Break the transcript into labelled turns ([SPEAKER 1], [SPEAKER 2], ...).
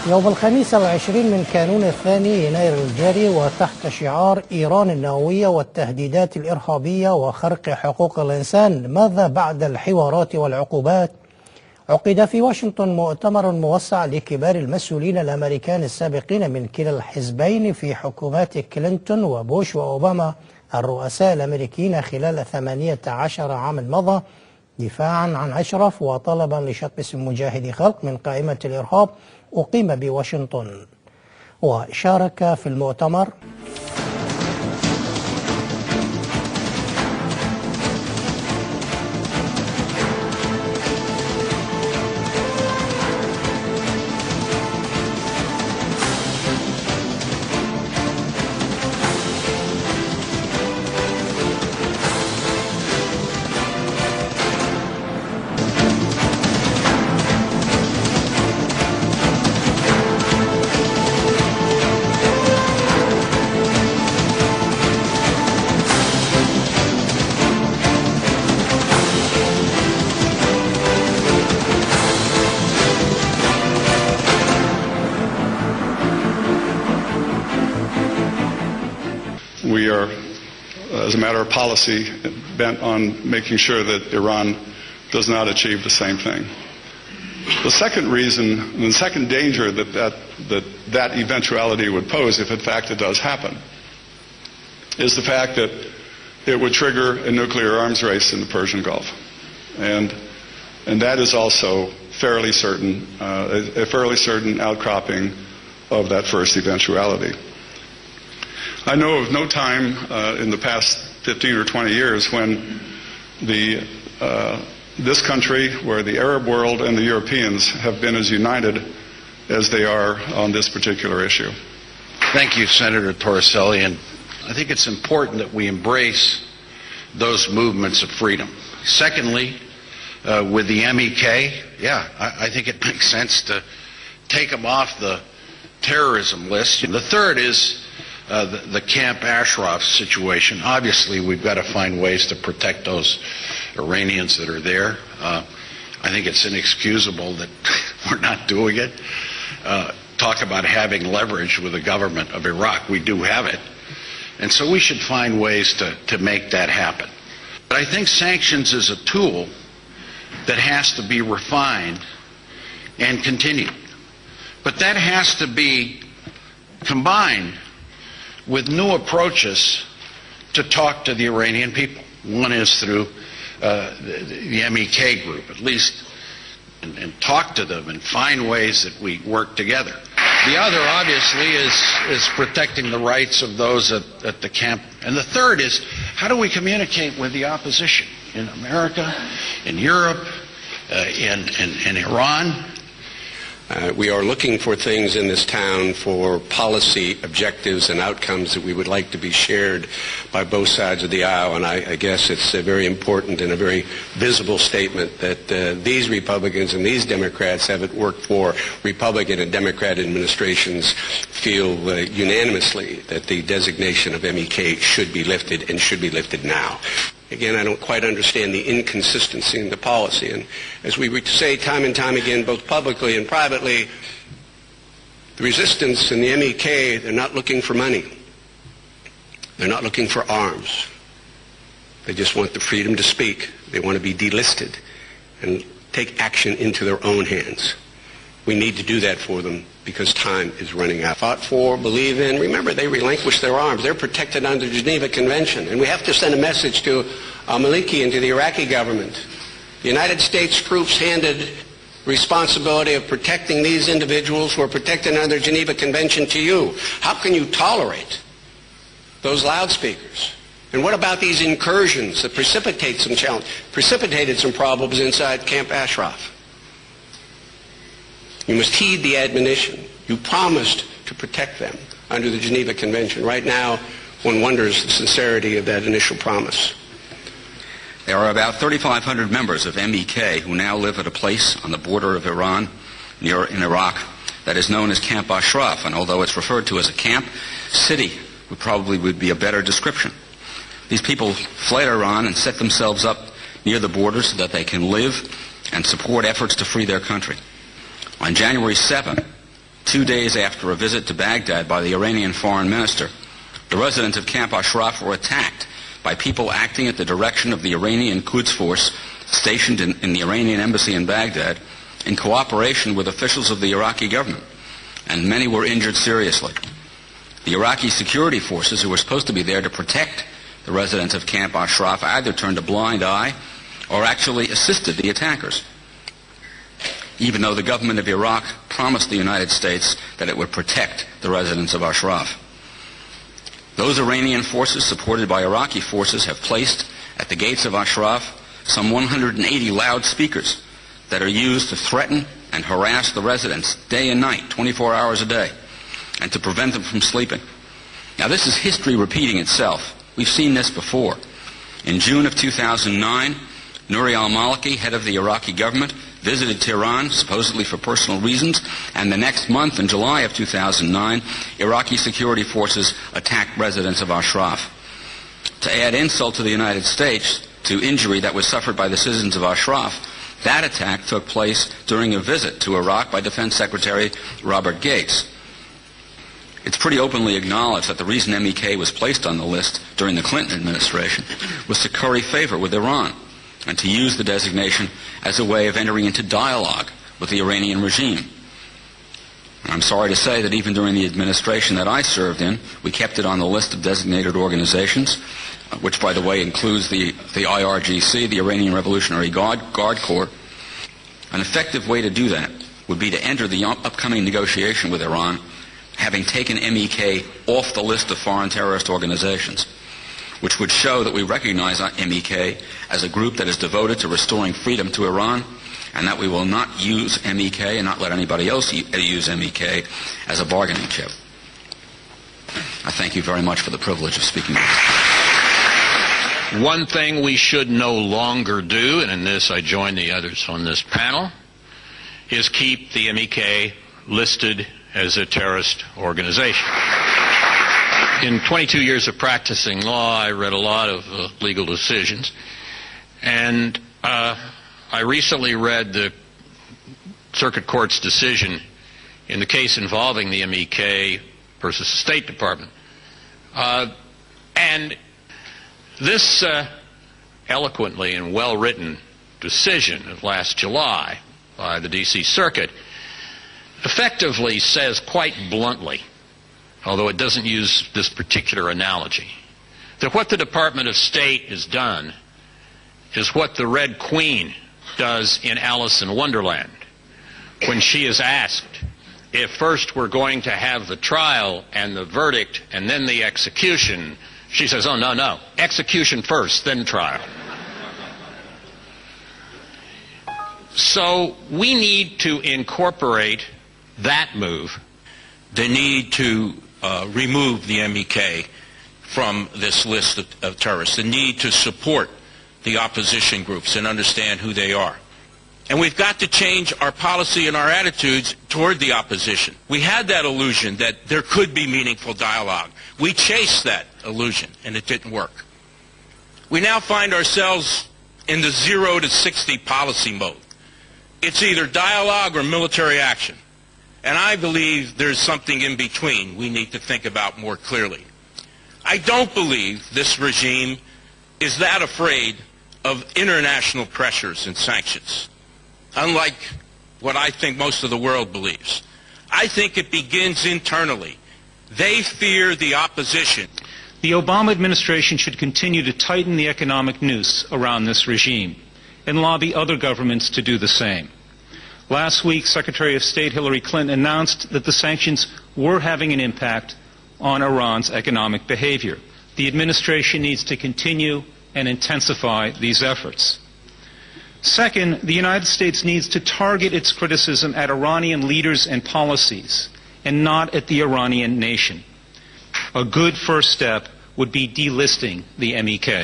[SPEAKER 1] يوم الخميس 20 من كانون الثاني يناير الجاري وتحت شعار إيران النووية والتهديدات الإرهابية وخرق حقوق الإنسان، ماذا بعد الحوارات والعقوبات؟ عقد في واشنطن مؤتمر موسع لكبار المسؤولين الأمريكان السابقين من كلا الحزبين في حكومات كلينتون وبوش وأوباما الرؤساء الأمريكيين خلال 18 عاما مضى، دفاعا عن أشرف وطلبا لشطب اسم مجاهدي خلق من قائمة الإرهاب أقيم بواشنطن. وشارك في المؤتمر
[SPEAKER 2] We are, as a matter of policy, bent on making sure that Iran does not achieve the same thing. The second reason, and the second danger that eventuality would pose, if in fact it does happen, is the fact that it would trigger a nuclear arms race in the Persian Gulf. And that is also fairly certain, a fairly certain outcropping of that first eventuality. I know of no time in the past 15 or 20 years when this country, where the Arab world and the Europeans have been as united as they are on this particular issue.
[SPEAKER 3] Thank you, Senator Torricelli, and I think it's important that we embrace those movements of freedom. Secondly, with the MEK, I think it makes sense to take them off the terrorism list. The third is the Camp Ashraf situation. Obviously, we've got to find ways to protect those Iranians that are there. I think it's inexcusable that we're not doing it. Talk about having leverage with the government of Iraq. We do have it. And so we should find ways to make that happen. But I think sanctions is a tool that has to be refined and continued. But that has to be combined with new approaches to talk to the Iranian people. One is through the MEK group, at least, and talk to them and find ways that we work together. The other, obviously, is protecting the rights of those at the camp. And the third is, how do we communicate with the opposition in America, in Europe, in Iran?
[SPEAKER 4] We are looking for things in this town for policy objectives and outcomes that we would like to be shared by both sides of the aisle, and I guess it's very important and a very visible statement that these Republicans and these Democrats haven't worked for Republican and Democrat administrations feel unanimously that the designation of MEK should be lifted and should be lifted now. Again, I don't quite understand the inconsistency in the policy. And as we say time and time again, both publicly and privately, the resistance in the MEK, they're not looking for money. They're not looking for arms. They just want the freedom to speak. They want to be delisted and take action into their own hands. We need to do that for them because time is running out. Fought for, believe in. Remember, they relinquished their arms. They're protected under the Geneva Convention. And we have to send a message to al-Maliki and to the Iraqi government. The United States troops handed responsibility of protecting these individuals who are protected under the Geneva Convention to you. How can you tolerate those loudspeakers? And what about these incursions that precipitated some problems inside Camp Ashraf? You must heed the admonition. You promised to protect them under the Geneva Convention. Right now, one wonders the sincerity of that initial promise.
[SPEAKER 5] There are about 3,500 members of MEK who now live at a place on the border of Iran, in Iraq, that is known as Camp Ashraf. And although it's referred to as a camp, city would be a better description. These people fled Iran and set themselves up near the border so that they can live and support efforts to free their country. On January 7, 2 days after a visit to Baghdad by the Iranian foreign minister, the residents of Camp Ashraf were attacked by people acting at the direction of the Iranian Quds Force stationed in the Iranian embassy in Baghdad in cooperation with officials of the Iraqi government, and many were injured seriously. The Iraqi security forces, who were supposed to be there to protect the residents of Camp Ashraf, either turned a blind eye or actually assisted the attackers, even though the government of Iraq promised the United States that it would protect the residents of Ashraf. Those Iranian forces, supported by Iraqi forces, have placed at the gates of Ashraf some 180 loudspeakers that are used to threaten and harass the residents day and night, 24 hours a day, and to prevent them from sleeping. Now, this is history repeating itself. We've seen this before. In June of 2009, Nouri al-Maliki, head of the Iraqi government, visited Tehran, supposedly for personal reasons, and the next month, in July of 2009, Iraqi security forces attacked residents of Ashraf. To add insult to the United States, to injury that was suffered by the citizens of Ashraf, that attack took place during a visit to Iraq by Defense Secretary Robert Gates. It's pretty openly acknowledged that the reason MEK was placed on the list during the Clinton administration was to curry favor with Iran and to use the designation as a way of entering into dialogue with the Iranian regime. And I'm sorry to say that even during the administration that I served in, we kept it on the list of designated organizations, which, by the way, includes the IRGC, the Iranian Revolutionary Guard Corps. An effective way to do that would be to enter the upcoming negotiation with Iran, having taken MEK off the list of foreign terrorist organizations, which would show that we recognize MEK as a group that is devoted to restoring freedom to Iran, and that we will not use MEK and not let anybody else use MEK as a bargaining chip. I thank you very much for the privilege of speaking to you.
[SPEAKER 6] One thing we should no longer do, and in this I join the others on this panel, is keep the MEK listed as a terrorist organization. In 22 years of practicing law, I read a lot of legal decisions, and I recently read the Circuit Court's decision in the case involving the MEK versus the State Department. And this eloquently and well-written decision of last July by the D.C. Circuit effectively says quite bluntly, although it doesn't use this particular analogy, that what the Department of State has done is what the Red Queen does in Alice in Wonderland when she is asked if first we're going to have the trial and the verdict and then the execution. She says, oh, no, execution first, then trial. So we need to incorporate that move.
[SPEAKER 7] The need to remove the MEK from this list of terrorists, the need to support the opposition groups and understand who they are. And we've got to change our policy and our attitudes toward the opposition. We had that illusion that there could be meaningful dialogue. We chased that illusion, and it didn't work. We now find ourselves in the 0 to 60 policy mode. It's either dialogue or military action. And I believe there's something in between we need to think about more clearly. I don't believe this regime is that afraid of international pressures and sanctions, unlike what I think most of the world believes. I think it begins internally. They fear the opposition.
[SPEAKER 8] The Obama administration should continue to tighten the economic noose around this regime and lobby other governments to do the same. Last week, Secretary of State Hillary Clinton announced that the sanctions were having an impact on Iran's economic behavior. The administration needs to continue and intensify these efforts. Second, the United States needs to target its criticism at Iranian leaders and policies and not at the Iranian nation. A good first step would be delisting the MEK.